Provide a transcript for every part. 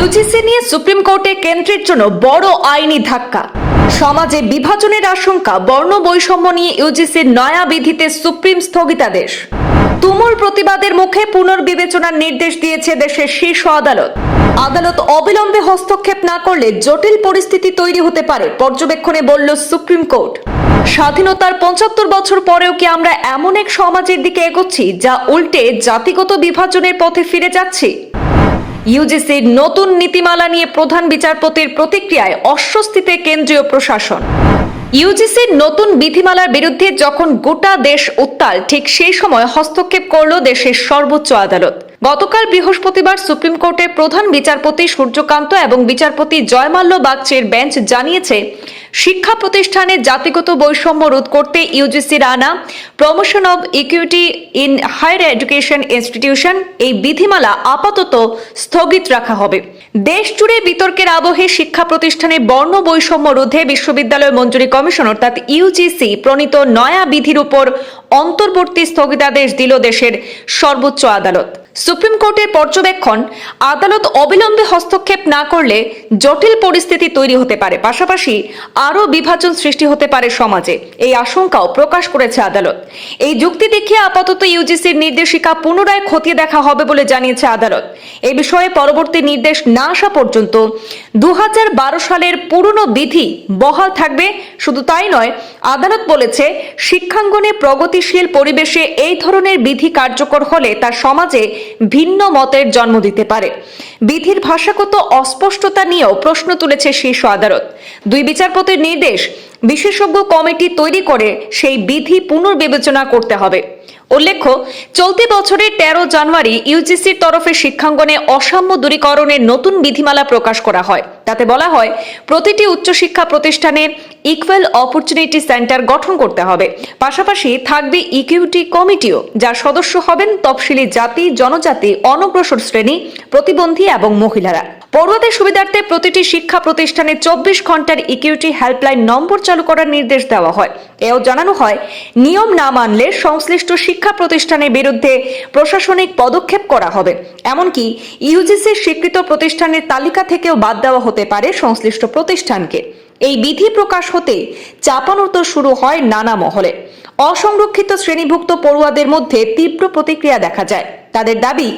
UGC নিয়ে supreme কোর্টে কেন্দ্রের জন্য বড় আইনি ধাক্কা। সমাজে বিভাজনের আশঙ্কা, বর্ণ বৈষম্য নিয়ে ইউজিসির নয়া বিধিতে সুপ্রিম স্থগিতাদেশ। তুমুল প্রতিবাদের মুখে পুনর্বিবেচনার নির্দেশ দিয়েছে দেশের শীর্ষ আদালত। আদালত অবিলম্বে হস্তক্ষেপ না করলে জটিল পরিস্থিতি তৈরি হতে পারে পর্যবেক্ষণে বলল সুপ্রিম কোর্ট। স্বাধীনতার ৭৫ বছর পরেও কি আমরা এমন এক সমাজের দিকে এগোচ্ছি যা উল্টে জাতিগত বিভাজনের পথে ফিরে যাচ্ছি? ইউজিসির নতুন নীতিমালা নিয়ে প্রধান বিচারপতির প্রতিক্রিয়ায় অস্বস্তিতে কেন্দ্রীয় প্রশাসন। ইউজিসির নতুন বিধিমালার বিরুদ্ধে যখন গোটা দেশ উত্তাল, ঠিক সেই সময় হস্তক্ষেপ করল দেশের সর্বোচ্চ আদালত। গতকাল বৃহস্পতিবার সুপ্রিম কোর্টের প্রধান বিচারপতি সূর্যকান্ত এবং বিচারপতি জয়মাল্য বাগচির বেঞ্চ জানিয়েছে, শিক্ষা প্রতিষ্ঠানে জাতিগত বৈষম্য রোধ করতে ইউজিসির আনা promotion of equity in higher education institution এই বিধিমালা আপাতত স্থগিত রাখা হবে। দেশ জুড়ে বিতর্কের আবহে শিক্ষা প্রতিষ্ঠানে বর্ণ বৈষম্য রোধে বিশ্ববিদ্যালয় মঞ্জুরি কমিশন অর্থাৎ ইউজিসি প্রণীত নয়া বিধির উপর অন্তর্বর্তী স্থগিতাদেশ দিল দেশের সর্বোচ্চ আদালত। সুপ্রিম কোর্টের পর্যবেক্ষণ, আদালত অবিলম্বে হস্তক্ষেপ না করলে জটিল পরিস্থিতি তৈরি হতে পারে, পাশাপাশি আরও বিভাজন সৃষ্টি হতে পারে সমাজে, এই আশঙ্কাও প্রকাশ করেছে আদালত। এই যুক্তি দেখিয়ে আপাতত ইউজিসির নির্দেশিকা পুনরায় খতিয়ে দেখা হবে বলে জানিয়েছে আদালত। এ বিষয়ে পরবর্তী নির্দেশ না আসা পর্যন্ত ২০১২ সালের পুরনো বিধি বহাল থাকবে। শুধু তাই নয়, আদালত বলেছে, শিক্ষাঙ্গনে প্রগতিশীল পরিবেশে এই ধরনের বিধি কার্যকর হলে তা সমাজে ভিন্ন মতের জন্ম দিতে পারে। বিধির ভাষাগত অস্পষ্টতা নিয়েও প্রশ্ন তুলেছে শীর্ষ আদালত। দুই বিচারপতির নির্দেশ, বিশেষজ্ঞ কমিটি তৈরি করে সেই বিধি পুনর্বিবেচনা করতে হবে। উল্লেখ্য, চলতি বছরের ১৩ জানুয়ারি ইউজিসির তরফে শিক্ষাঙ্গনে অসাম্য দূরীকরণের নতুন বিধিমালা প্রকাশ করা হয়। তাতে বলা হয়, প্রতিটি উচ্চশিক্ষা প্রতিষ্ঠানে ইকুয়াল অপরচুনিটি সেন্টার গঠন করতে হবে। পাশাপাশি থাকবে ইকুইটি কমিটিও, যার সদস্য হবেন তফসিলি জাতি, জনজাতি, অনগ্রসর শ্রেণী, প্রতিবন্ধী এবং মহিলারা। পড়ুয়াদের সুবিধার্থে প্রতিটি শিক্ষা প্রতিষ্ঠানে ২৪ ঘন্টার ইকুইটি হেল্পলাইন নম্বর চালু করার নির্দেশ দেওয়া হয়। এও জানানো হয়, নিয়ম না মানলে সংশ্লিষ্ট শিক্ষা প্রতিষ্ঠানের বিরুদ্ধে প্রশাসনিক পদক্ষেপ করা হবে। এমনকি ইউজিসির স্বীকৃত প্রতিষ্ঠানের তালিকা থেকেও বাদ দেওয়া হতে পারে সংশ্লিষ্ট প্রতিষ্ঠানকে। এই বিধি প্রকাশ হতে চাপানোতর শুরু হয় নানা মহলে। অসংরক্ষিত শ্রেণীভুক্ত পড়ুয়াদের মধ্যে তীব্র প্রতিক্রিয়া দেখা যায়। তাদের দাবি,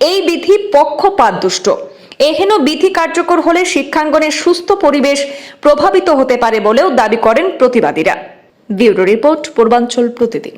এই বিধি পক্ষপাতদুষ্ট। এহেন বিধি কার্যকর হলে শিক্ষাঙ্গনের সুস্থ পরিবেশ প্রভাবিত হতে পারে বলেও দাবি করেন প্রতিবাদীরা। ব্যুরো রিপোর্ট, পূর্বাঞ্চল প্রতিদিন।